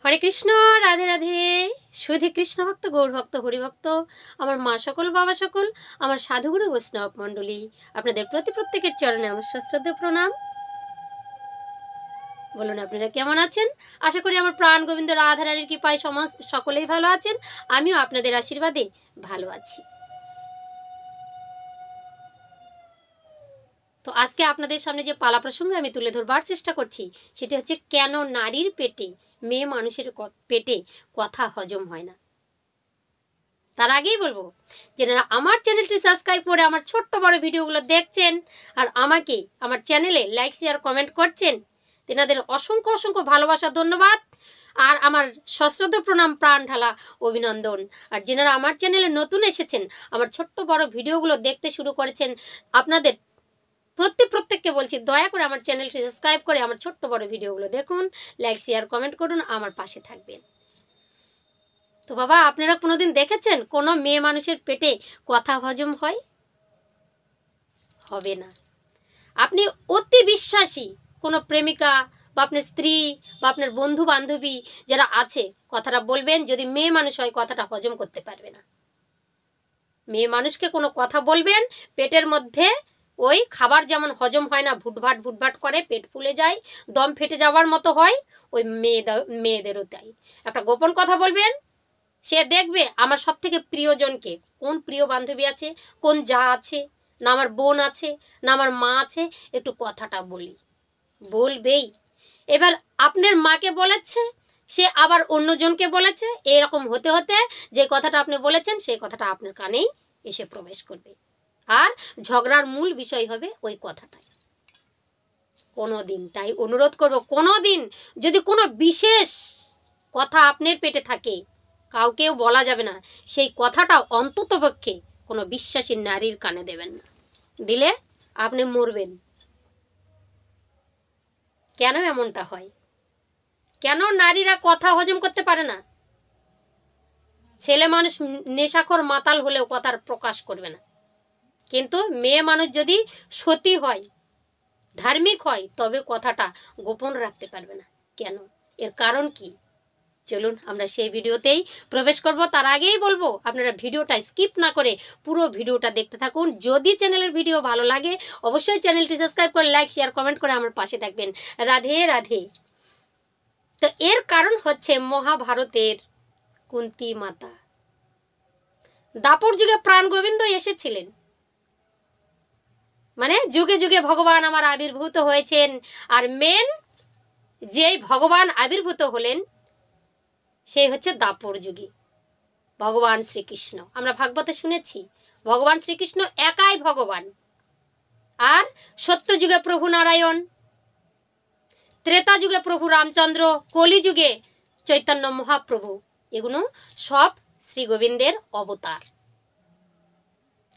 হরে কৃষ্ণ, রাধে রাধে। শুধু কৃষ্ণ ভক্ত, গৌর ভক্ত, হরিভক্ত, আমার মা সকল, বাবা সকল, আমার সাধুগুরু বৈষ্ণব মণ্ডলী, আপনাদের প্রত্যেকের চরণে আমার সশ্রদ্ধ প্রণাম। বলুন আপনারা কেমন আছেন? আশা করি আমার প্রাণ গোবিন্দ রাধারানীর কৃপায় সকলেই ভালো আছেন। আমিও আপনাদের আশীর্বাদে ভালো আছি। তো আজকে আপনাদের সামনে যে পালা প্রসঙ্গে আমি তুলে ধরবার চেষ্টা করছি সেটি হচ্ছে কেন নারীর পেটে, মেয়ে মানুষের পেটে কথা হজম হয় না। তার আগেই বলবো যারা আমার চ্যানেলটি সাবস্ক্রাইব করে আমার ছোট্ট বড় ভিডিওগুলো দেখছেন আর আমাকে আমার চ্যানেলে লাইক শেয়ার কমেন্ট করছেন, তেনাদের অসংখ্য অসংখ্য ভালোবাসা, ধন্যবাদ আর আমার সশ্রদ্ধ প্রণাম, প্রাণ ঢালা অভিনন্দন। আর যারা আমার চ্যানেলে নতুন এসেছেন, আমার ছোট্ট বড় ভিডিওগুলো দেখতে শুরু করেছেন, আপনাদের প্রত্যেককে বলছি দয়া করে আমার চ্যানেলটি সাবস্ক্রাইব করে আমার ছোট্ট বড় ভিডিওগুলো দেখুন, লাইক শেয়ার কমেন্ট করুন, আমার পাশে থাকবেন। তো বাবা, আপনারা কোনোদিন দেখেছেন কোনো মেয়ে মানুষের পেটে কথা হজম হয়? হবে না। আপনি অতি বিশ্বাসী কোনো প্রেমিকা বা আপনার স্ত্রী বা আপনার বন্ধু বান্ধবী যারা আছে, কথাটা বলবেন, যদি মেয়ে মানুষ হয় কথাটা হজম করতে পারবে না। মেয়ে মানুষকে কোনো কথা বলবেন, পেটের মধ্যে ওই খাবার যেমন হজম হয় না, ভুটভাট করে, পেট ফুলে যায়, দম ফেটে যাওয়ার মতো হয়, ওই মেয়েদেরও তাই। একটা গোপন কথা বলবেন, সে দেখবে আমার সব থেকে প্রিয়জনকে, কোন প্রিয় বান্ধবী আছে, কোন যা আছে, না আমার বোন আছে, না আমার মা আছে, একটু কথাটা বলবেই। এবার আপনার মাকে বলেছে, সে আবার অন্যজনকে বলেছে, এরকম হতে হতে যে কথাটা আপনি বলেছেন সেই কথাটা আপনার কানেই এসে প্রবেশ করবে, আর ঝগড়ার মূল বিষয় হবে ওই কথাটাই। কোনোদিন, তাই অনুরোধ করব, কোনোদিন যদি কোনো বিশেষ কথা আপনার পেটে থাকে, কাউকেও বলা যাবে না, সেই কথাটা অন্ততপক্ষে কোনো বিশ্বাসী নারীর কানে দেবেন না, দিলে আপনি মরবেন। কেন এমনটা হয়? কেন নারীরা কথা হজম করতে পারে না? ছেলে মানুষ নেশাখোর মাতাল হলেও কথার প্রকাশ করবে না, কিন্তু মেয়ে মানুষ যদি সতী হয়, ধার্মিক হয়, তবে কথাটা গোপন রাখতে পারবে না। কেন? এর কারণ কি? চলুন আমরা সেই ভিডিওতেই প্রবেশ করব। তার আগেই বলবো আপনারা ভিডিওটা স্কিপ না করে পুরো ভিডিওটা দেখতে থাকুন। যদি চ্যানেলের ভিডিও ভালো লাগে অবশ্যই চ্যানেলটি সাবস্ক্রাইব করে লাইক শেয়ার কমেন্ট করে আমার পাশে থাকবেন। রাধে রাধে। তো এর কারণ হচ্ছে মহাভারতের কুন্তী মাতা। দাপর যুগে প্রাণ গোবিন্দ এসেছিলেন, মানে যুগে যুগে ভগবান আমার আবির্ভূত হয়েছেন, আর মেন যেই ভগবান আবির্ভূত হলেন সেই হচ্ছে দাপর যুগে ভগবান শ্রীকৃষ্ণ। আমরা ভাগবতে শুনেছি ভগবান শ্রীকৃষ্ণ একাই ভগবান। আর সত্য যুগে প্রভু নারায়ণ, ত্রেতা যুগে প্রভু রামচন্দ্র, কলি যুগে চৈতন্য মহাপ্রভু, এগুলো সব শ্রী গোবিন্দের অবতার।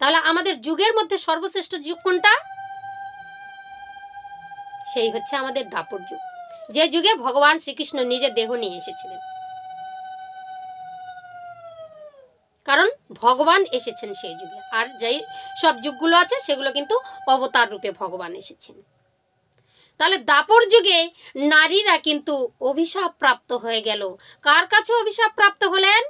তাহলে আমাদের যুগের মধ্যে সর্বশ্রেষ্ঠ যুগ কোনটা? সেই হচ্ছে আমাদের দাপর যুগ, যে যুগে ভগবান শ্রীকৃষ্ণ নিজের দেহ নিয়ে এসেছিলেন। কারণ ভগবান এসেছেন সেই যুগে, আর যেই সব যুগগুলো আছে সেগুলো কিন্তু অবতার রূপে ভগবান এসেছেন। তাহলে দাপর যুগে নারীরা কিন্তু অভিশাপ প্রাপ্ত হয়ে গেল। কার কাছে অভিশাপ প্রাপ্ত হলেন?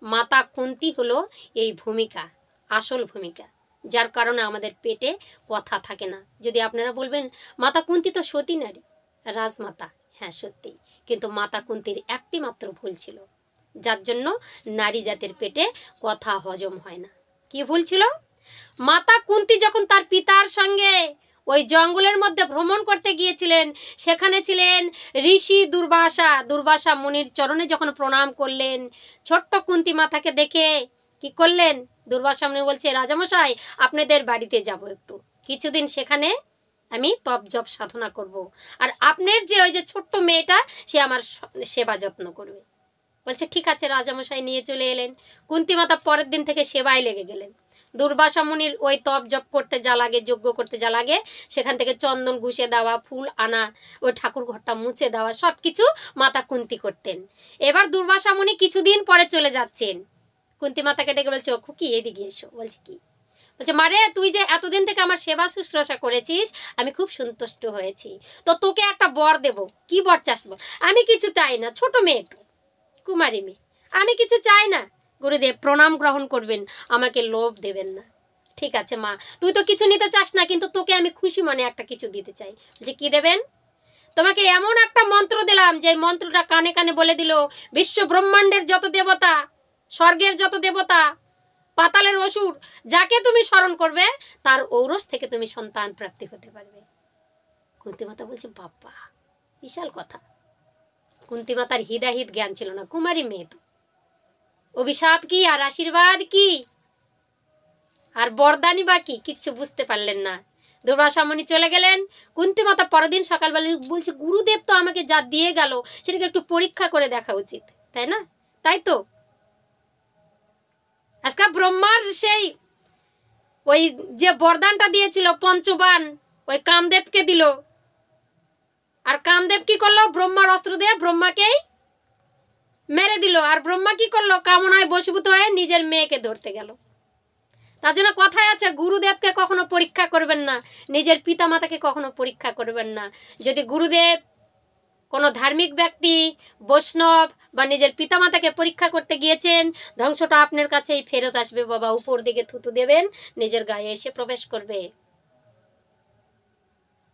মাতা কুন্তী হলো এই ভূমিকা, আসল ভূমিকা, যার কারণে আমাদের পেটে কথা থাকে না। যদি আপনারা বলবেন মাতা কুন্তী তো সতী নারী, রাজমাতা, হ্যাঁ সত্যি, কিন্তু মাতা কুন্তীর একটি মাত্র ভুল ছিল, যার জন্য নারী জাতির পেটে কথা হজম হয় না। কি ভুল ছিল? মাতা কুন্তী যখন তার পিতার সঙ্গে ওই জঙ্গলের মধ্যে ভ্রমণ করতে গিয়েছিলেন, সেখানে ছিলেন ঋষি দুর্বাসা মুনির চরণে যখন প্রণাম করলেন, ছোট্ট কুন্তী মাতাকে দেখে কি করলেন? দুর্বাসা মুনি বলছে, রাজামশাই আপনাদের বাড়িতে যাব, একটু কিছুদিন সেখানে আমি তপ জপ সাধনা করব, আর আপনার যে ওই যে ছোট্ট মেয়েটা সে আমার সেবা যত্ন করবে। বলছে ঠিক আছে, রাজামশাই নিয়ে চলে এলেন। কুন্তী মাতা পরের দিন থেকে সেবায় লেগে গেলেন। দুর্বাসা মুনির ওই তপ জপ করতে যা লাগে, যজ্ঞ করতে যা লাগে, সেখান থেকে চন্দন ঘুষে দেওয়া, ফুল আনা, ওই ঠাকুর ঘরটা মুছে দেওয়া, সব কিছু মাতা কুন্তী করতেন। এবার দুর্বাসা মুনি কিছুদিন পরে চলে যাচ্ছেন, কুন্তী মাতাকে ডেকে বলছে, ও খুকি এদিকে এসো। বলছে কি? বলছে মারে তুই যে এতদিন থেকে আমার সেবা শুশ্রূষা করেছিস আমি খুব সন্তুষ্ট হয়েছি, তো তোকে একটা বর দেব। কি বর চাস? আমি কিছু চাই না, ছোট মেয়ে তো, কুমারী মেয়ে, আমি কিছু চাই না। গুরুদেব প্রণাম গ্রহণ করবেন, আমাকে লোভ দেবেন না। ঠিক আছে মা, তুই তো কিছু নিতে চাস না, কিন্তু তোকে আমি খুশি মনে একটা কিছু দিতে চাই। যে কি দেবেন? তোমাকে এমন একটা মন্ত্র দিলাম যে মন্ত্রটা কানে কানে বলে দিল বিশ্ব ব্রহ্মাণ্ডের যত দেবতা, স্বর্গের যত দেবতা, পাতালের অসুর, যাকে তুমি স্মরণ করবে তার ঔরস থেকে তুমি সন্তান প্রাপ্তি হতে পারবে। কুন্তী মাতা বলছে বাবা, বিশাল কথা। কুন্তী মাতার হিদাহিত জ্ঞান ছিল না, কুমারী মেয়ে তো। অভিশাপ কি আর আশীর্বাদ কি আর বরদানি বা কি কিচ্ছু বুঝতে পারলেন না। দুর্বাসা মুনি চলে গেলেন। কুন্তী মাতা পরের দিন সকালবেলা বলছে গুরুদেব তো আমাকে যা দিয়ে গেল সেটাকে একটু পরীক্ষা করে দেখা উচিত, তাই না? তাই তো আজকে ব্রহ্মার সেই ওই যে বরদানটা দিয়েছিল পঞ্চবান ওই কামদেবকে দিল, আর কামদেব কি করলো? ব্রহ্মার অস্ত্র দিয়ে ব্রহ্মাকেই মেরে দিল। আর ব্রহ্মা কি করলো? কামনায় বশীভূত হয়ে নিজের মেয়েকে ধরতে গেল। তার জন্য কথায় আছে গুরুদেবকে কখনো পরীক্ষা করবেন না, নিজের পিতামাতাকে কখনো পরীক্ষা করবেন না। যদি গুরুদেব কোনো ধার্মিক ব্যক্তি, বৈষ্ণব বা নিজের পিতামাতাকে পরীক্ষা করতে গিয়েছেন, ধ্বংসটা আপনার কাছেই ফেরত আসবে বাবা। উপর দিকে থুতু দেবেন, নিজের গায়ে এসে প্রবেশ করবে।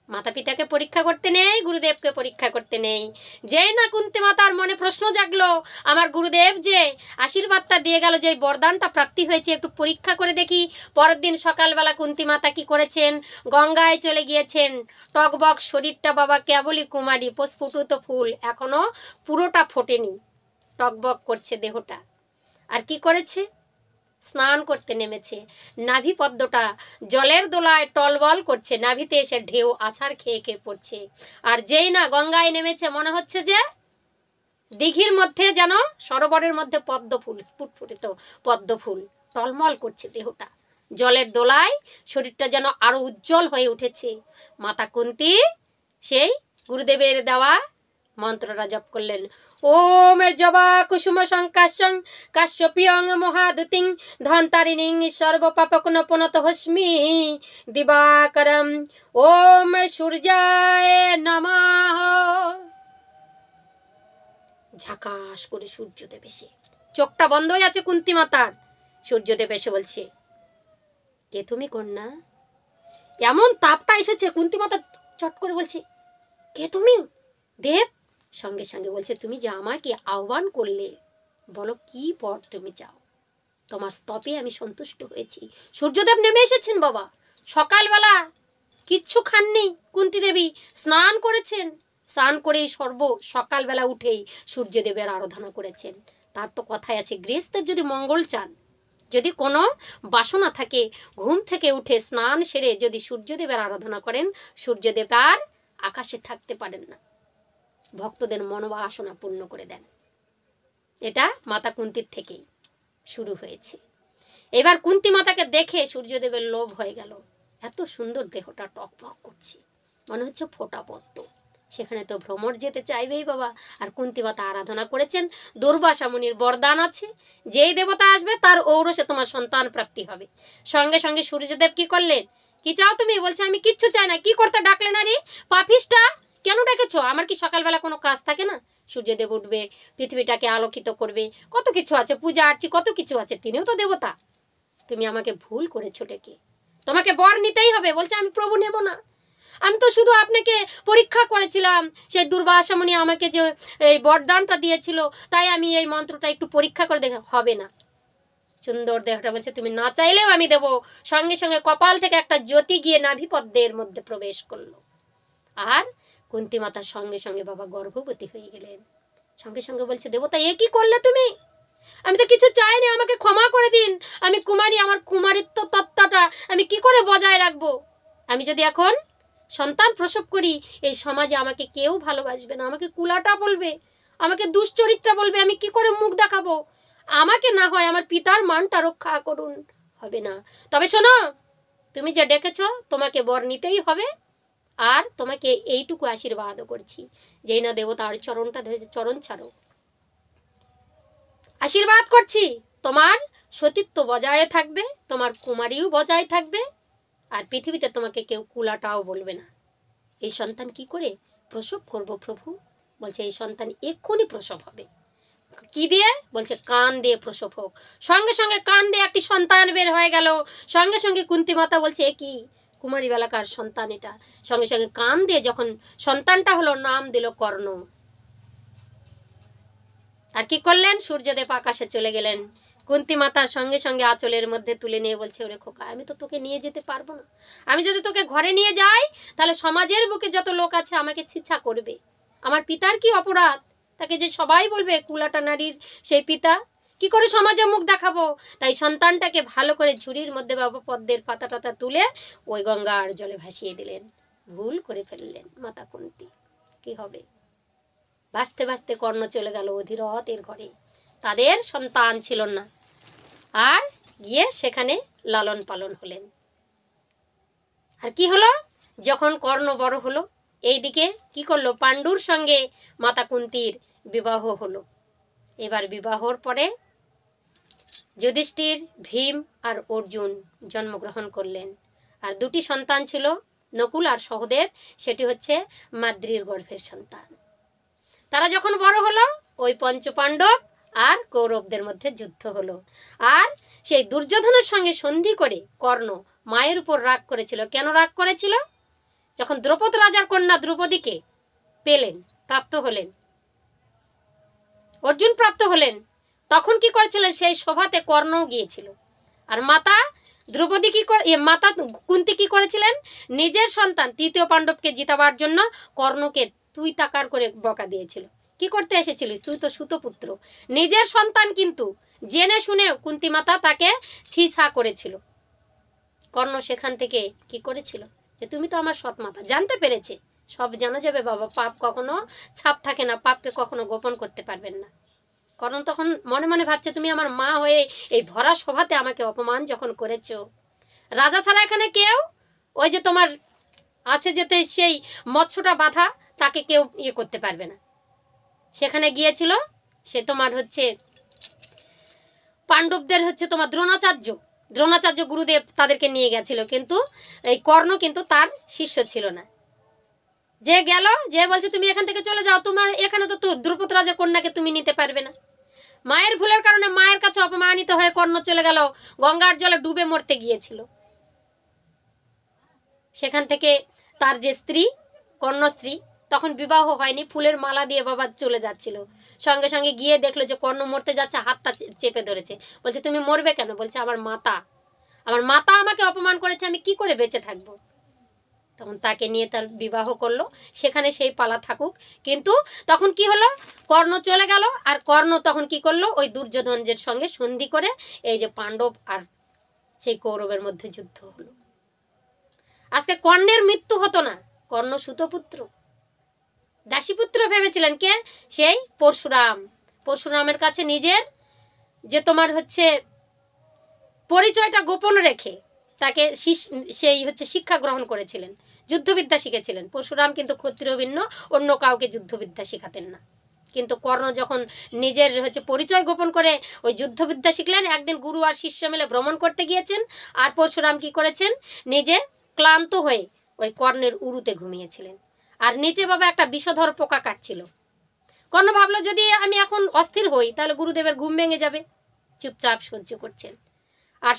মাতা পিতাকে পরীক্ষা করতে নেই, গুরুদেবকে পরীক্ষা করতে নেই। যেই না কুন্তী মাতার মনে প্রশ্ন জাগলো আমার গুরুদেব যে আশীর্বাদটা দিয়ে গেল, যে বরদানটা প্রাপ্তি হয়েছে, একটু পরীক্ষা করে দেখি। পরের দিন সকালবেলা কুন্তী মাতা কি করেছেন? গঙ্গায় চলে গিয়েছেন। টকবক শরীরটা বাবা কেবলই কুমারী, প্রস্ফুটিত ফুল, এখনো পুরোটা ফোটেনি, টকবক করছে দেহটা। আর কি করেছে? স্নান করতে নেমেছে। নাভি পদ্মটা জলের দোলায় টলবল করছে, নাভিতে এসে ঢেউ আছাড় খেয়ে খেয়ে পড়ছে। আর যেই না গঙ্গায় নেমেছে, মনে হচ্ছে যে দিঘির মধ্যে যেন সরোবরের মধ্যে পদ্ম ফুল, স্ফুটফুটিত পদ্ম ফুল টলমল করছে দেহটা, জলের দোলায় শরীরটা যেন আরো উজ্জ্বল হয়ে উঠেছে। মাতা কুন্তী সেই গুরুদেবের দেওয়া মন্ত্রটা জপ করলেন। ওম জবা কুসুম সংকাশং কাশ্যপিয়ং মহাদুতিং ধন্তারিণীং সর্বপাপকুন পুনত হস্মি দিবাকরম ওম সূর্যায় নমঃ। ঝাকাশ করে সূর্যদেব এসে, চোখটা বন্ধ হয়ে আছে কুন্তী মাতার। সূর্যদেব এসে বলছে কে তুমি কন্যা? এমন তাপটা এসেছে, কুন্তী মাতা চট করে বলছে কে তুমি দেব? সঙ্গে সঙ্গে বলছে তুমি যে আমাকে আহ্বান করলে, বলো কি পর তুমি চাও? তোমার স্তপে আমি সন্তুষ্ট হয়েছি। সূর্যদেব নেমে এসেছেন বাবা, সকালবেলা কিচ্ছু খাননি কুন্তী দেবী, স্নান করেছেন। স্নান করেই সকালবেলা উঠেই সূর্যদেবের আরাধনা করেছেন। তার তো কথাই আছে গৃহস্থের যদি মঙ্গল চান, যদি কোনো বাসনা থাকে, ঘুম থেকে উঠে স্নান সেরে যদি সূর্যদেবের আরাধনা করেন, সূর্যদেব আর আকাশে থাকতে পারেন না, ভক্তদের মনোবাসনা পূর্ণ করে দেন। এটা মাতা কুন্তীর থেকেই শুরু হয়েছে। এবার কুন্তী মাতাকে দেখে সূর্যদেবের লোভ হয়ে গেল। এত সুন্দর দেহটা টকবক করছে, মনে হচ্ছে ফোটা পদ্ম। সেখানে তো ভ্রমর যেতে চাইবেই বাবা। আর কুন্তী মাতা আরাধনা করেছেন, দুর্বাসা মুনির বরদান আছে, যেই দেবতা আসবে তার ঔরসে তোমার সন্তান প্রাপ্তি হবে। সঙ্গে সঙ্গে সূর্যদেব কি করলেন? কি চাও তুমি? বলছে আমি কিচ্ছু চাই না। কি করতে ডাকলেন? আরে পাপিষ্টা, কেন ডেকেছো? আমার কি সকালবেলা কোনো কাজ থাকে না? সূর্যদেব উঠবে, পৃথিবীটাকে আলোকিত করবে, কত কিছু আছে, পূজা আর্চি কত কিছু আছে, তিনিও তো দেবতা। তুমি আমাকে ভুল করেছো ডেকে, তোমাকে বর নিতেই হবে। বলছে আমি প্রভু নেব না, আমি তো শুধু আপনাকে পরীক্ষা করেছিলাম। সেই দুর্বাসা মুনি আমাকে যে এই বরদানটা দিয়েছিল, তাই আমি এই মন্ত্রটা একটু পরীক্ষা করে দেখে। হবে না। সুন্দর দেহটা বলছে তুমি না চাইলেও আমি দেব। সঙ্গে সঙ্গে কপাল থেকে একটা জ্যোতি গিয়ে নাভি পদ্মের মধ্যে প্রবেশ করলো। আর কুন্তী মাতার সঙ্গে সঙ্গে বাবা গর্ভবতী হয়ে গেলেন। সঙ্গে সঙ্গে বলছে দেবতা এ কি করলে তুমি? আমি তো কিছু চাইনি, আমাকে ক্ষমা করে দিন। আমি কুমারী, আমার কুমারিত্ব তত্ত্বটা আমি কি করে বজায় রাখবো? আমি যদি এখন সন্তান প্রসব করি, এই সমাজে আমাকে কেউ ভালোবাসবে না, আমাকে কুলাটা বলবে, আমাকে দুশ্চরিত্রা বলবে, আমি কি করে মুখ দেখাবো? আমাকে না হয় আমার পিতার মানটা রক্ষা করুন। হবে না। তবে শোনো, তুমি যে ডেকেছো তোমাকে বর নিতেই হবে। আর তোমাকে এইটুকু আশীর্বাদও করছি, যেই না দেবতার চরণটা ধরেছে, চরণ ছাড়ো। আশীর্বাদ করছি তোমার সতীত্ব বজায় থাকবে, তোমার কুমারীও বজায় থাকবে, আর পৃথিবীতে তোমাকে কেউ কুলাটাও বলবে না। এই সন্তান কি করে প্রসব করব প্রভু? বলছে এই সন্তান এক্ষুনি প্রসব হবে। কি দিয়ে? বলছে কান দিয়ে প্রসব হোক। সঙ্গে সঙ্গে কান দিয়ে একটি সন্তান বের হয়ে গেল। সঙ্গে সঙ্গে কুন্তী মাতা বলছে এ কি, কুমারী বেলাকার সন্তান এটা। সঙ্গে সঙ্গে কান দিয়ে যখন সন্তানটা হলো, নাম দিল কর্ণ। আর কি করলেন? সূর্যদেব আকাশে চলে গেলেন। কুন্তী মাতার সঙ্গে সঙ্গে আঁচলের মধ্যে তুলে নিয়ে বলছে ওরে খোকা, আমি তো তোকে নিয়ে যেতে পারবো না। আমি যদি তোকে ঘরে নিয়ে যাই তাহলে সমাজের বুকে যত লোক আছে আমাকে ছিছা করবে। আমার পিতার কি অপরাধ? তাকে যে সবাই বলবে কুলাটা নারীর সেই পিতা, কি করে সমাজে মুখ দেখাবো? তাই সন্তানটাকে ভালো করে ঝুড়ির মধ্যে বাবা পদ্মের পাতা টাতা তুলে ওই গঙ্গার জলে ভাসিয়ে দিলেন। ভুল করে ফেললেন মাতা কুন্তী। কি হবে? ভাসতে ভাসতে কর্ণ চলে গেল অধিরথের ঘরে। তাদের সন্তান ছিল না, আর গিয়ে সেখানে লালন পালন হলেন। আর কি হলো? যখন কর্ণ বড় হলো, এইদিকে কি করলো? পাণ্ডুর সঙ্গে মাতা কুন্তীর বিবাহ হলো। এবার বিবাহর পরে যুধিষ্ঠির, ভীম আর অর্জুন জন্মগ্রহণ করলেন। আর দুটি সন্তান ছিল, নকুল আর সহদেব, সেটি হচ্ছে মাদ্রির গর্ভের সন্তান। তারা যখন বড় হলো, ওই পঞ্চপাণ্ডব আর কৌরবদের মধ্যে যুদ্ধ হলো। আর সেই দুর্যোধনের সঙ্গে সন্ধি করে কর্ণ মায়ের উপর রাগ করেছিল। কেন রাগ করেছিল? যখন দ্রৌপদ রাজার কন্যা দ্রৌপদীকে পেলেন, প্রাপ্ত হলেন, অর্জুন প্রাপ্ত হলেন, তখন কি করেছিলেন? সেই সভাতে কর্ণও গিয়েছিল। আর মাতা দ্রৌপদী কি করে, মাতা কুন্তী কি করেছিলেন? নিজের সন্তান তৃতীয় পাণ্ডবকে জিতাবার জন্য কর্ণকে তুই তাকার করে বকা দিয়েছিল। কি করতে এসেছিলিস? তুই তো সুতপুত্র। নিজের সন্তান কিন্তু জেনে শুনে কুন্তী মাতা তাকে ছিছা করেছিল। কর্ণ সেখান থেকে কি করেছিল? যে তুমি তো আমার সৎ মাতা। জানতে পেরেছে সব জানা যাবে বাবা, পাপ কখনো ছাপ থাকে না, পাপকে কখনো গোপন করতে পারবেন না। কর্ণ তখন মনে মনে ভাবছে তুমি আমার মা হয়ে এই ভরা সভাতে আমাকে অপমান যখন করেছো, রাজা ছাড়া এখানে কেউ, ওই যে তোমার আছে যেতে সেই মৎস্যটা বাঁধা, তাকে কেউ ইয়ে করতে পারবে না। সেখানে গিয়েছিল সে তোমার হচ্ছে পাণ্ডবদের হচ্ছে তোমার দ্রোণাচার্য গুরুদেব তাদেরকে নিয়ে গেছিল, কিন্তু এই কর্ণ কিন্তু তার শিষ্য ছিল না। যে গেল, যে বলছে তুমি এখান থেকে চলে যাও, তোমার এখানে তো দ্রৌপদ রাজার কন্যাকে তুমি নিতে পারবে না। মায়ের ভুলের কারণে মায়ের কাছে অপমানিত হয়ে কর্ণ চলে গেল, গঙ্গার জলে ডুবে মরতে গিয়েছিল। সেখান থেকে তার যে স্ত্রী, কর্ণ স্ত্রী, তখন বিবাহ হয়নি, ফুলের মালা দিয়ে বাবা চলে যাচ্ছিল। সঙ্গে সঙ্গে গিয়ে দেখলো যে কর্ণ মরতে যাচ্ছে, হাতটা চেপে ধরেছে। বলছে তুমি মরবে কেন? বলছে আমার মাতা আমাকে অপমান করেছে, আমি কি করে বেঁচে থাকবো? তখন তাকে নিয়ে তার বিবাহ করলো। সেখানে সেই পালা থাকুক। কিন্তু তখন কি হলো? কর্ণ চলে গেল, আর কর্ণ তখন কি করলো? ওই দুর্যোধনের সঙ্গে সন্ধি করে এই যে পাণ্ডব আর সেই কৌরবের মধ্যে যুদ্ধ হলো। আজকে কর্ণের মৃত্যু হতো না, কর্ণ সুতপুত্র, দাসীপুত্র ভেবেছিলেন কে? সেই পরশুরামের কাছে নিজের যে তোমার হচ্ছে পরিচয়টা গোপন রেখে তাকে সেই হচ্ছে শিক্ষা গ্রহণ করেছিলেন, যুদ্ধবিদ্যা শিখেছিলেন। পরশুরাম কিন্তু ক্ষত্রিয় ভিন্ন অন্য কাউকে যুদ্ধবিদ্যা শিখাতেন না। কিন্তু কর্ণ যখন নিজের হচ্ছে পরিচয় গোপন করে ওই যুদ্ধবিদ্যা শিখলেন, একদিন গুরু আর শিষ্য মিলে ভ্রমণ করতে গিয়েছেন, আর পরশুরাম কি করেছেন? নিজে ক্লান্ত হয়ে ওই কর্ণের উরুতে ঘুমিয়েছিলেন, আর নিচে বাবা একটা বিষধর পোকা কাটছিল। কর্ণ ভাবলো যদি আমি এখন অস্থির হই তাহলে গুরুদেবের ঘুম ভেঙে যাবে, চুপচাপ সহ্য করছেন। আর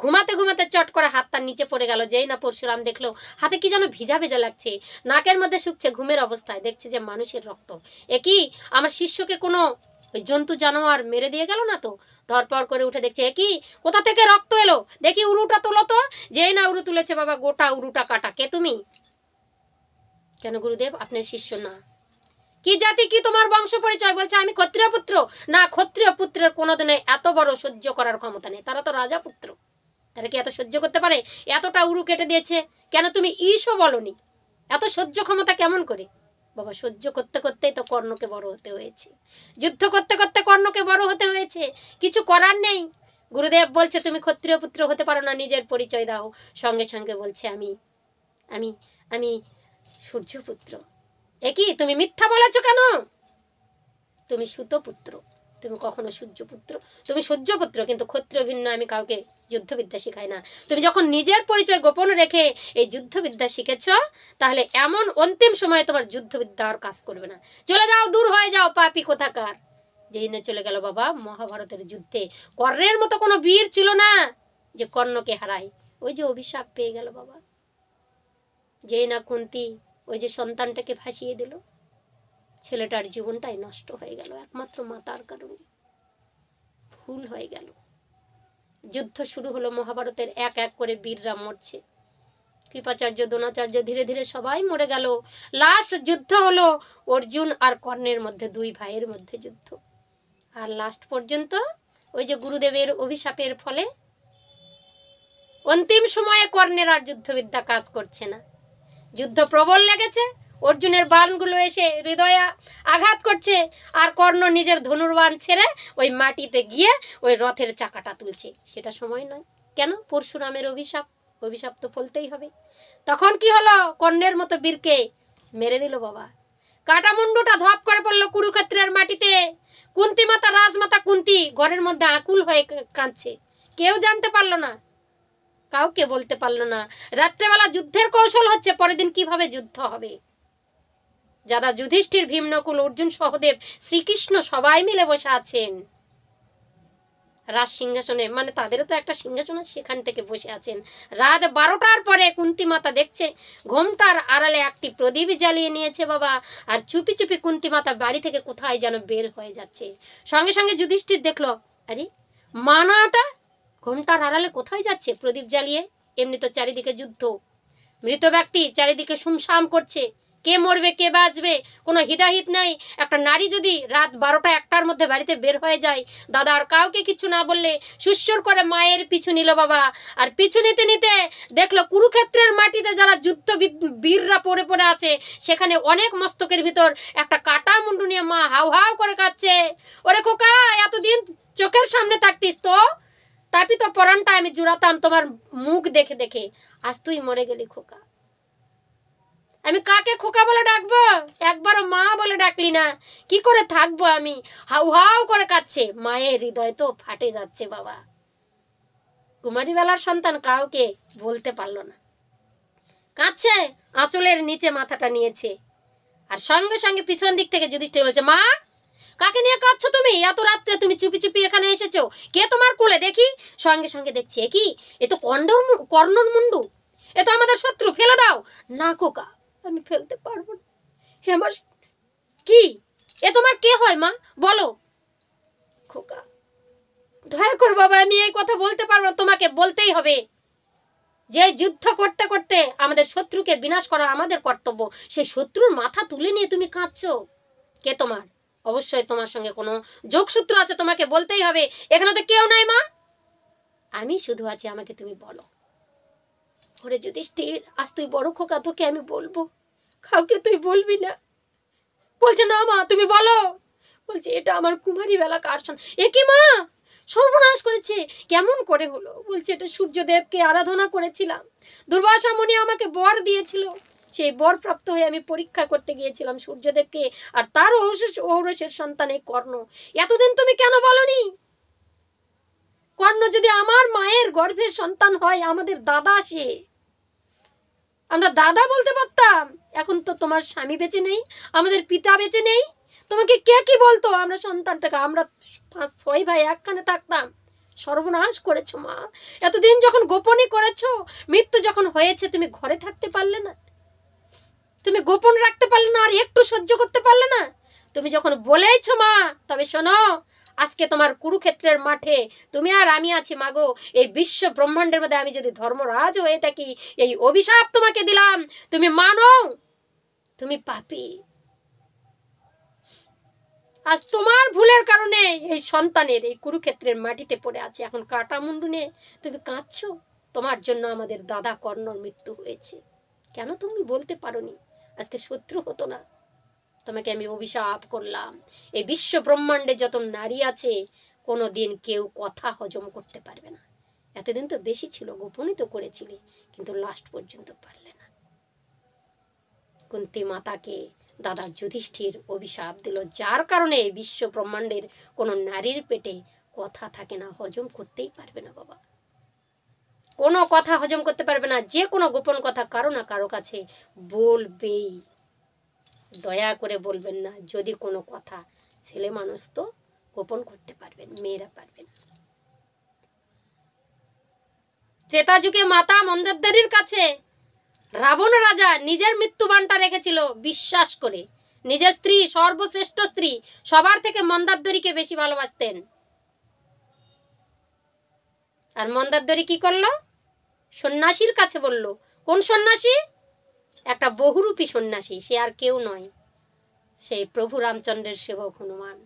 ঘুমাতে ঘুমাতে চট করে হাতটা নিচে পড়ে গেল। যেই না পরশুরাম দেখলো হাতে কি যেন ভিজা ভেজা লাগছে, নাকের মধ্যে শুকছে, ঘুমের অবস্থায় দেখছে যে মানুষের রক্ত। একই আমার শিষ্যকে কোনো ওই জন্তু জানোয়ার মেরে দিয়ে গেল না তো? ধরপর করে উঠে দেখছে একই কোথা থেকে রক্ত এলো, দেখি উরুটা তোলো তো। যেই না উরু তুলেছে বাবা, গোটা উরুটা কাটা। কে তুমি? কেন গুরুদেব, আপনার শিষ্য না। কি জাতি, কি তোমার বংশ পরিচয়? বলছে আমি ক্ষত্রিয় পুত্র। না, ক্ষত্রিয় পুত্রের কোনোদিনে এত বড় সহ্য করার ক্ষমতা নেই, তারা তো রাজা পুত্র, তারা কি এত সহ্য করতে পারে? এতটা উরু কেটে দিয়েছে, কেন তুমি ঈশও বলনি? এত সহ্য ক্ষমতা কেমন করে? বাবা সহ্য করতে করতেই তো কর্ণকে বড় হতে হয়েছে, যুদ্ধ করতে করতে কর্ণকে বড় হতে হয়েছে, কিছু করার নেই। গুরুদেব বলছে তুমি ক্ষত্রিয় পুত্র হতে পারো না, নিজের পরিচয় দাও। সঙ্গে সঙ্গে বলছে আমি আমি আমি সূর্যপুত্র। একই তুমি মিথ্যা বলেছ কেন? তুমি সুতপুত্র। তুমি কখনো সূর্যপুত্র, তুমি সূর্যপুত্র, কিন্তু ক্ষত্রিয় ভিন্ন আমি কাউকে যুদ্ধবিদ্যা শেখাই না। তুমি যখন নিজের পরিচয় গোপন রেখে এই যুদ্ধবিদ্যা শিখেছ, তাহলে এমন অন্তিম সময়ে তোমার যুদ্ধবিদ্যা আর কাজ করবে না। চলে যাও, দূর হয়ে যাও পাপী কোথাকার। যেই না চলে গেল বাবা মহাভারতের যুদ্ধে, কর্ণের মতো কোনো বীর ছিল না যে কর্ণকে হারায়। ওই যে অভিশাপ পেয়ে গেল বাবা, যেই না কুন্তী ওই যে সন্তানটাকে ফাঁসিয়ে দিল, ছেলেটার জীবনটাই নষ্ট হয়ে গেল একমাত্র মাতার কারণে। ভুল হয়ে গেল। যুদ্ধ শুরু হলো মহাভারতের, এক এক করে বীররা মরছে। কৃপাচার্য, দ্রোণাচার্য, ধীরে ধীরে সবাই মরে গেল। লাস্ট যুদ্ধ হলো অর্জুন আর কর্ণের মধ্যে, দুই ভাইয়ের মধ্যে যুদ্ধ। আর লাস্ট পর্যন্ত ওই যে গুরুদেবের অভিশাপের ফলে অন্তিম সময়ে কর্ণের আর যুদ্ধবিদ্যা কাজ করছে না। যুদ্ধ প্রবল লেগেছে, অর্জুনের বাণগুলো এসে হৃদয়ে আঘাত করছে, আর কর্ণ নিজের ধনুর্বাণ ছেড়ে ওই মাটিতে গিয়ে ওই রথের চাকাটা তুলছে। সেটা সময় নয় কেন? পরশুরামের অভিশাপ, অভিশাপ তো ফলতেই হবে। তখন কি হলো? কর্ণের মতো বীরকে মেরে দিল বাবা। কাটা মুন্ডুটা ধপ করে পড়লো কুরুক্ষেত্রের মাটিতে। কুন্তী মাতা, রাজমাতা কুন্তী ঘরের মধ্যে আকুল হয়ে কাঁদছে। কেউ জানতে পারলো না, কাউকে বলতে পারলো না। রাত্রেবেলা যুদ্ধের কৌশল হচ্ছে, পরের দিন কিভাবে যুদ্ধ হবে। যারা যুধিষ্ঠির, ভীম, নকুল, অর্জুন, সহদেব, শ্রীকৃষ্ণ সবাই মিলে বসে আছেন রাজ সিংহাসনে, মানে তাদেরও তো একটা সিংহাসন আছে, সেখান থেকে বসে আছেন। রাত 12টার পরে কুন্তী মাতা দেখছে ঘোমটার আড়ালে একটি প্রদীপ জ্বালিয়ে নিয়েছে বাবা, আর চুপি চুপি কুন্তী মাতা বাড়ি থেকে কোথায় যেন বের হয়ে যাচ্ছে। সঙ্গে সঙ্গে যুধিষ্ঠির দেখলো, আরে মানাটা ঘোমটার আড়ালে কোথায় যাচ্ছে প্রদীপ জ্বালিয়ে? এমনি তো চারিদিকে যুদ্ধ, মৃত ব্যক্তি চারিদিকে সুমসাম করছে, কে মরবে কে বাঁচবে কোনো হিদাহিত নাই। একটা নারী যদি রাত 12টা 1টার মধ্যে বাড়িতে বের হয়ে যায়, দাদা আর কাউকে কিছু না বললে সুরসুর করে মায়ের পিছু নিল বাবা। আর পিছু নিতে নিতে দেখলো কুরুক্ষেত্রের মাটিতে যারা যুদ্ধ বীররা পড়ে পড়ে আছে, সেখানে অনেক মস্তকের ভিতর একটা কাটা মুন্ডু নিয়ে মা হাউ হাউ করে কাঁদছে। ওরে খোকা, এতদিন চোখের সামনে থাকতিস তো তাপিত পরাণটা আমি জুড়াতাম তোমার মুখ দেখে দেখে, আজ তুই মরে গেলি খোকা। আমি কাকে খোকা বলে ডাকবো? একবারও মা বলে ডাকলি না, কি করে থাকবো আমি? হাউ হাউ করে কাঁদছে। মায়ের হৃদয় তো ফাটে যাচ্ছে বাবা। কুমারী বেলার সন্তান কাউকে বলতে পারলো না, কাঁদছে, আঁচলের নিচে মাথাটা নিয়েছে। আর সঙ্গে সঙ্গে পিছন দিক থেকে যুধিষ্ঠির বলছে, মা কাকে নিয়ে কাঁদছো তুমি? এত রাত্রে তুমি চুপি চুপি এখানে এসেছো, কে তোমার কোলে? দেখি। সঙ্গে সঙ্গে দেখছি, এ কি, এ তো কর্ণর মুন্ডু, এ তো আমাদের শত্রু, ফেলে দাও। না খোকা, আমি ফেলতে পারবো না। হে আমার, কি এ তোমার কে হয় মা, বলো। খোকা দয়া কর বাবা, আমি এই কথা বলতে পারবো না, তোমাকে বলতেই হবে। যে যুদ্ধ করতে করতে আমাদের শত্রুকে বিনাশ করা আমাদের কর্তব্য, সেই শত্রুর মাথা তুলে নিয়ে তুমি কাঁদছো। কে তোমার? অবশ্যই তোমার সঙ্গে কোনো যোগসূত্র আছে, তোমাকে বলতেই হবে। এখানে তো কেউ নাই মা, আমি শুধু আছি, আমাকে তুমি বলো। ওরে যুধিষ্ঠির, আজ তুই বড় খোকা, তোকে আমি বলবো, কাউকে তুই বলবি না। বলছে না মা তুমি বলো। বলছে এটা আমার কুমারী বেলা কার সন্তান। এ কি মা, সর্বনাশ করেছে, কেমন করে হলো? বলছে এটা সূর্যদেবকে আরাধনা করেছিলাম, দুর্বাসা মুনি আমাকে বর দিয়েছিল, সেই বর প্রাপ্ত হয়ে আমি পরীক্ষা করতে গিয়েছিলাম সূর্যদেবকে, আর তার ঔরসের সন্তান এই কর্ণ। এতদিন তুমি কেন বলনি? কর্ণ যদি আমার মায়ের গর্ভের সন্তান হয়, আমাদের দাদা সে, আমরা দাদা বলতে পারতাম। এখন তো তোমার স্বামী বেঁচে নেই, আমাদের পিতা বেঁচে নেই, তোমাকে কে কি বলতো? আমরা সন্তানটাকে, আমরা 5-6 ভাই একখানে থাকতাম। সর্বনাশ করেছো মা, এতদিন যখন গোপনই করেছো, মৃত্যু যখন হয়েছে তুমি ঘরে থাকতে পারলে না, তুমি গোপন রাখতে পারলে না, আর একটু সহ্য করতে পারলে না। তুমি যখন বলেইছো মা, তবে শোনো, আজকে তোমার কুরুক্ষেত্রের মাঠে তুমি আর আমি আছি মাগো। এই বিশ্ব ব্রহ্মাণ্ডের মধ্যে আমি যদি ধর্মরাজ হয়ে থাকি, এই অভিশাপ তোমাকে দিলাম, তুমি মানো, তুমি পাপী। আজ তোমার ভুলের কারণে এই সন্তানের এই কুরুক্ষেত্রের মাটিতে পড়ে আছে। এখন কাটা মুন্ডু নিয়ে তুমি কাঁদছো, তোমার জন্য আমাদের দাদা কর্ণর মৃত্যু হয়েছে। কেন তুমি বলতে পারোনি? আজকে শত্রু হতো না। তোমাকে আমি অভিশাপ করলাম, এই বিশ্ব ব্রহ্মাণ্ডে যত নারী আছে, কোনো দিন কেউ কথা হজম করতে পারবে না। এতদিন তো বেশি ছিল, গোপনই তো করেছিলে, কিন্তু লাস্ট পর্যন্ত পারলে না। কুন্তী মাতাকে দাদা যুধিষ্ঠির অভিশাপ দিল, যার কারণে বিশ্ব ব্রহ্মাণ্ডের কোনো নারীর পেটে কথা থাকে না, হজম করতেই পারবে না বাবা, কোনো কথা হজম করতে পারবে না। যে কোনো গোপন কথা কারো না কারো কাছে বলবেই, দয়া করে বলবেন না। যদি কোনো কথা, ছেলে মানুষ তো গোপন করতে পারবেন, মেয়েরা পারবেন। ত্রেতা যুগে মাতা মন্দারদেরীর কাছে রাবণ রাজা নিজের মৃত্যুবাণটা রেখেছিল বিশ্বাস করে। নিজের স্ত্রী, সর্বশ্রেষ্ঠ স্ত্রী, সবার থেকে মন্দারদেরীকে বেশি ভালোবাসতেন। আর মন্দারদেরী কি করলো? সন্ন্যাসীর কাছে বলল। কোন সন্ন্যাসী? একটা বহুরূপী সন্ন্যাসী, সে আর কেউ নয়, সেই প্রভু রামচন্দ্রের সেবক হনুমান।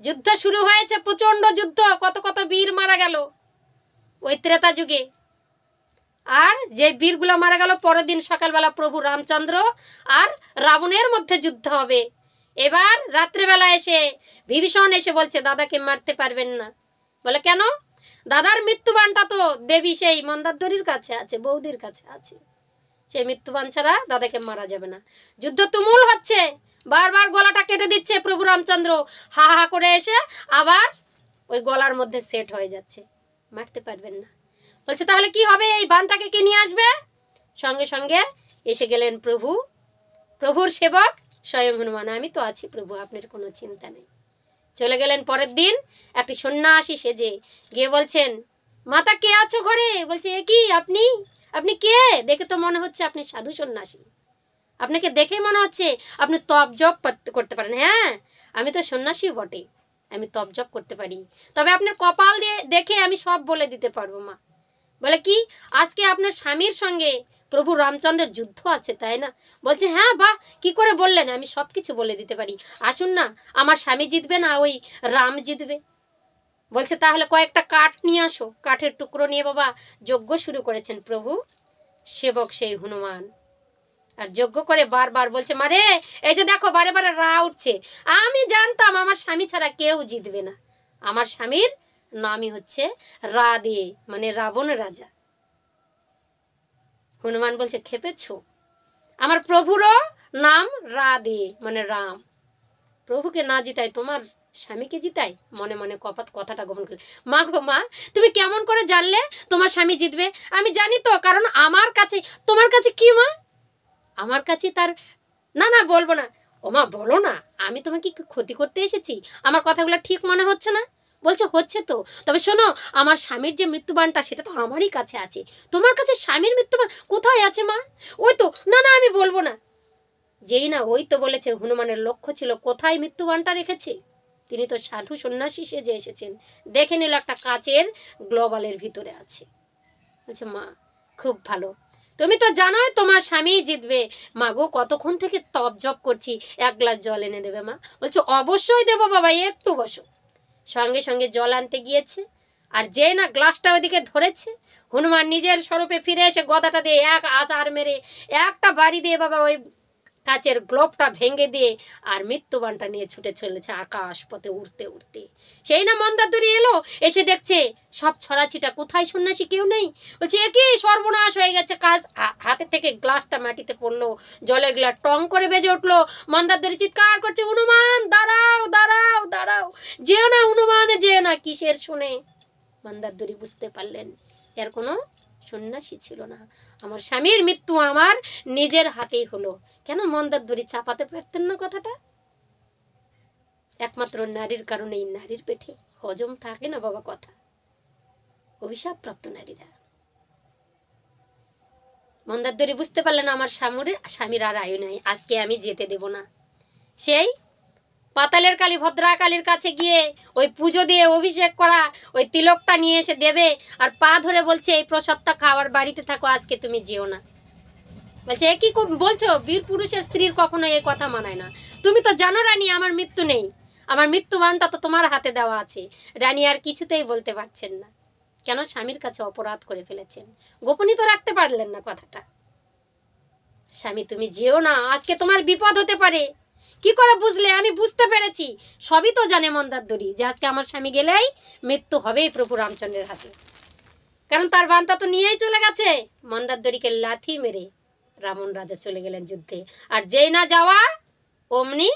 যুদ্ধ শুরু হয়েছে, প্রচন্ড যুদ্ধ, কত কত বীর মারা গেল ওই ত্রেতা যুগে। আর যে বীরগুলো মারা গেল, পরের দিন সকালবেলা প্রভু রামচন্দ্র আর রাবণের মধ্যে যুদ্ধ হবে। এবার রাত্রেবেলা এসে বিভীষণ এসে বলছে, দাদাকে মারতে পারবেন না। বলে কেন? দাদার মৃত্যুবাণটা তো দেবী সেই মন্দারদেরীর কাছে আছে, বৌদির কাছে আছে, সেই মৃত্যুবাণ ছাড়া দাদাকে মারা যাবে না। যুদ্ধ তুমুল হচ্ছে, বারবার গলাটা কেটে দিচ্ছে প্রভু রামচন্দ্র, হা হা করে এসে আবার ওই গলার মধ্যে সেট হয়ে যাচ্ছে, মারতে পারবেন না। বলছে তাহলে কি হবে? এই বাণটাকে কে নিয়ে আসবে? সঙ্গে সঙ্গে এসে গেলেন প্রভুর সেবক স্বয়ং হনুমান। আমি তো আছি প্রভু, আপনার কোনো চিন্তা নেই। চলে গেলেন পরের দিন একটি সন্ন্যাসী সেজে, গিয়ে বলছেন, মাতা কে আছো ঘরে? বলছে এ কি, আপনি কে? দেখে তো মনে হচ্ছে আপনি সাধু সন্ন্যাসী, আপনাকে দেখে মনে হচ্ছে আপনি তপ জপ করতে পারেন। হ্যাঁ, আমি তো সন্ন্যাসী বটে, আমি তপ জপ করতে পারি, তবে আপনার কপাল দিয়ে দেখে আমি সব বলে দিতে পারবো মা। বলে কি, আজকে আপনার স্বামীর সঙ্গে প্রভু রামচন্দ্রের যুদ্ধ আছে তাই না? বলছে হ্যাঁ, বাহ, কি করে বললেন? আমি সব কিছু বলে দিতে পারি, আসুন না, আমার স্বামী জিতবে না ওই রাম জিতবে। বলছে তাহলে কয়েকটা কাঠ নিয়ে আসো। কাঠের টুকরো নিয়ে বাবা যজ্ঞ শুরু করেছেন প্রভু সেবক সেই হনুমান। আর যজ্ঞ করে বারবার বলছে, মারে এই যে দেখো বারে বারে রা উঠছে, আমি জানতাম আমার স্বামী ছাড়া কেউ জিতবে না। আমার স্বামীর নামই হচ্ছে রা দিয়ে, মানে রাবণ রাজা। হনুমান বলছে খেপেছ? আমার প্রভুরও নাম রা দিয়ে, মানে রাম। প্রভুকে না জিতাই তোমার স্বামীকে জিতাই? মনে মনে কথাটা গোপন করলে। মা গো মা, তুমি কেমন করে জানলে তোমার স্বামী জিতবে? আমি জানি তো, কারণ আমার কাছে। তোমার কাছে কি মা? আমার কাছে তার। না না, বলবো না। ও মা বলো না, আমি তোমাকে কি ক্ষতি করতে এসেছি? আমার কথাগুলো ঠিক মনে হচ্ছে না? বলছে হচ্ছে তো, তবে শোনো, আমার স্বামীর যে মৃত্যুবাণটা সেটা তো আমারই কাছে আছে। তোমার কাছে স্বামীর মৃত্যুবাণ কোথায় আছে মা? ওই তো। না না, আমি বলবো না। যেই না ওই তো বলেছে, হনুমানের লক্ষ্য ছিল কোথায় মৃত্যুবাণটা রেখেছে। তিনি তো সাধু সন্ন্যাসী সেজে এসেছেন, দেখে নিল একটা কাচের গ্লোবালের ভিতরে আছে। বলছে মা খুব ভালো, তুমি তো জানোই তোমার স্বামী জিতবে। মা গো, কতক্ষণ থেকে তপ জপ করছি, এক গ্লাস জল এনে দেবে মা? বলছে অবশ্যই দেবো বাবা, একটু বসো। সঙ্গে সঙ্গে জল আনতে গিয়েছে, আর যেই না গ্লাসটা ওদিকে ধরেছে, হনুমান নিজের স্বরূপে ফিরে এসে গদাটা দিয়ে এক আচার মেরে একটা বাড়ি দিয়ে বাবা ওই কাচের গ্লোবটা ভেঙে দিয়ে আর মৃত্যুবাণটা নিয়ে ছুটে চলেছে আকাশ পথে উড়তে উড়তে। সেই না মন্দারদেরী এলো, এসে দেখছে সব ছড়াছিটা, কোথায় সন্ন্যাসী কেউ নেই। বলছে একই সর্বনাশ হয়ে গেছে, কাজ হাতে থেকে গ্লাসটা মাটিতে পড়লো, জলের গ্লাস টং করে বেজে উঠলো। মন্দারদেরী চিৎকার করছে, হনুমান দাঁড়াও দাঁড়াও দাঁড়াও, যেও না হনুমান, যেও না। কিসের শুনে? মন্দারদেরী বুঝতে পারলেন এর কোনো সন্ন্যাসী ছিল না, আমার স্বামীর মৃত্যু আমার নিজের হাতেই হলো। কেন মন্দারদেরী চাপাতে পারতেন না কথাটা? একমাত্র নারীর কারণেই নারীর পেটে হজম থাকে না বাবা কথা। অভিশাপপ্রাপ্ত নারীরা। মন্দারদেরী বুঝতে পারলেন আমার স্বামীর আর আয়ু নাই, আজকে আমি যেতে দেব না। সেই পাতালের কালী ভদ্রা কালীর কাছে গিয়ে ওই পুজো দিয়ে অভিষেক করা ওই তিলকটা নিয়ে এসে দেবে, আর পা ধরে বলছে এই প্রসাদটা খাওয়ার, বাড়িতে থাকো, আজকে তুমি যেও না। বলছে এ কি বলছো? বীর পুরুষের স্ত্রীর কখনো এই কথা মানায় না। তুমি তো জানো রানী আমার মৃত্যু নেই, আমার মৃত্যুবাণটা তো তোমার হাতে দেওয়া আছে। রানী আর কিছুতেই বলতে পারছেন না, কেন স্বামীর কাছে অপরাধ করে ফেলেছেন, গোপনীয় তো রাখতে পারলেন না কথাটা। স্বামী তুমি যেও না, আজকে তোমার বিপদ হতে পারে। কি করে বুঝলে? আমি বুঝতে পেরেছি, সবই তো জানে মন্দারদেরী যে আজকে আমার স্বামী গেলেই মৃত্যু হবেই প্রভু রামচন্দ্রের হাতে, কারণ তার বান্তা তো নিয়েই চলে গেছে। মন্দারদেরীকে লাথি মেরে রাবণ রাজা চলে গেলেন যুদ্ধে। আর যেই না যাওয়া অমনি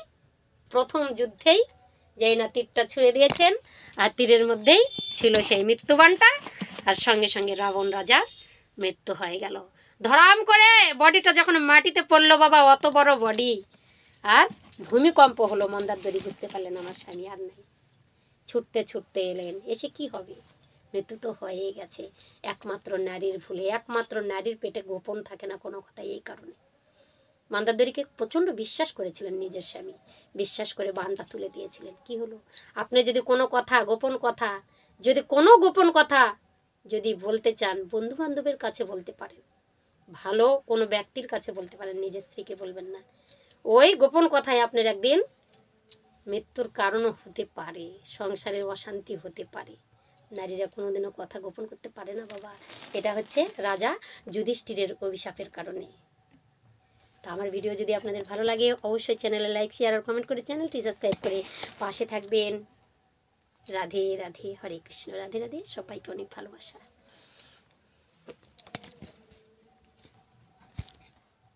প্রথম যুদ্ধেই যেই না তীরটা ছুঁড়ে দিয়েছেন, আর তীরের মধ্যেই ছিল সেই মৃত্যুবাণটা, আর সঙ্গে সঙ্গে রাবণ রাজার মৃত্যু হয়ে গেল। ধরাম করে বডিটা যখন মাটিতে পড়লো বাবা, অত বড় বডি, আর ভূমিকম্প হলো। মন্দারদরি বুঝতে পারলেন আমার স্বামী আর নাই, ছুটতে ছুটতে এলেন, এসে কি হবে, মৃত্যু তো হয়েই গেছে। একমাত্র নারীর ভুলে, একমাত্র নারীর পেটে গোপন থাকে না কোনো কথা, এই কারণে মন্দারদরিকে প্রচণ্ড বিশ্বাস করেছিলেন নিজের স্বামী, বিশ্বাস করে বানটা তুলে দিয়েছিলেন। কি হলো, আপনি যদি কোনো কথা, গোপন কথা, যদি কোনো গোপন কথা যদি বলতে চান, বন্ধু বান্ধবের কাছে বলতে পারেন, ভালো কোনো ব্যক্তির কাছে বলতে পারেন, নিজের স্ত্রীকে বলবেন না। ওই গোপন কথায় আপনার একদিন মৃত্যুর কারণও হতে পারে, সংসারের অশান্তি হতে পারে। নারীরা কোনোদিনও কথা গোপন করতে পারে না বাবা। এটা হচ্ছে রাজা যুধিষ্ঠিরের অভিশাপের কারণে। তো আমার ভিডিও যদি আপনাদের ভালো লাগে অবশ্যই চ্যানেলে লাইক, শেয়ার আর কমেন্ট করে চ্যানেলটি সাবস্ক্রাইব করে পাশে থাকবেন। রাধে রাধে, হরে কৃষ্ণ, রাধে রাধে, সবাইকে অনেক ভালোবাসা।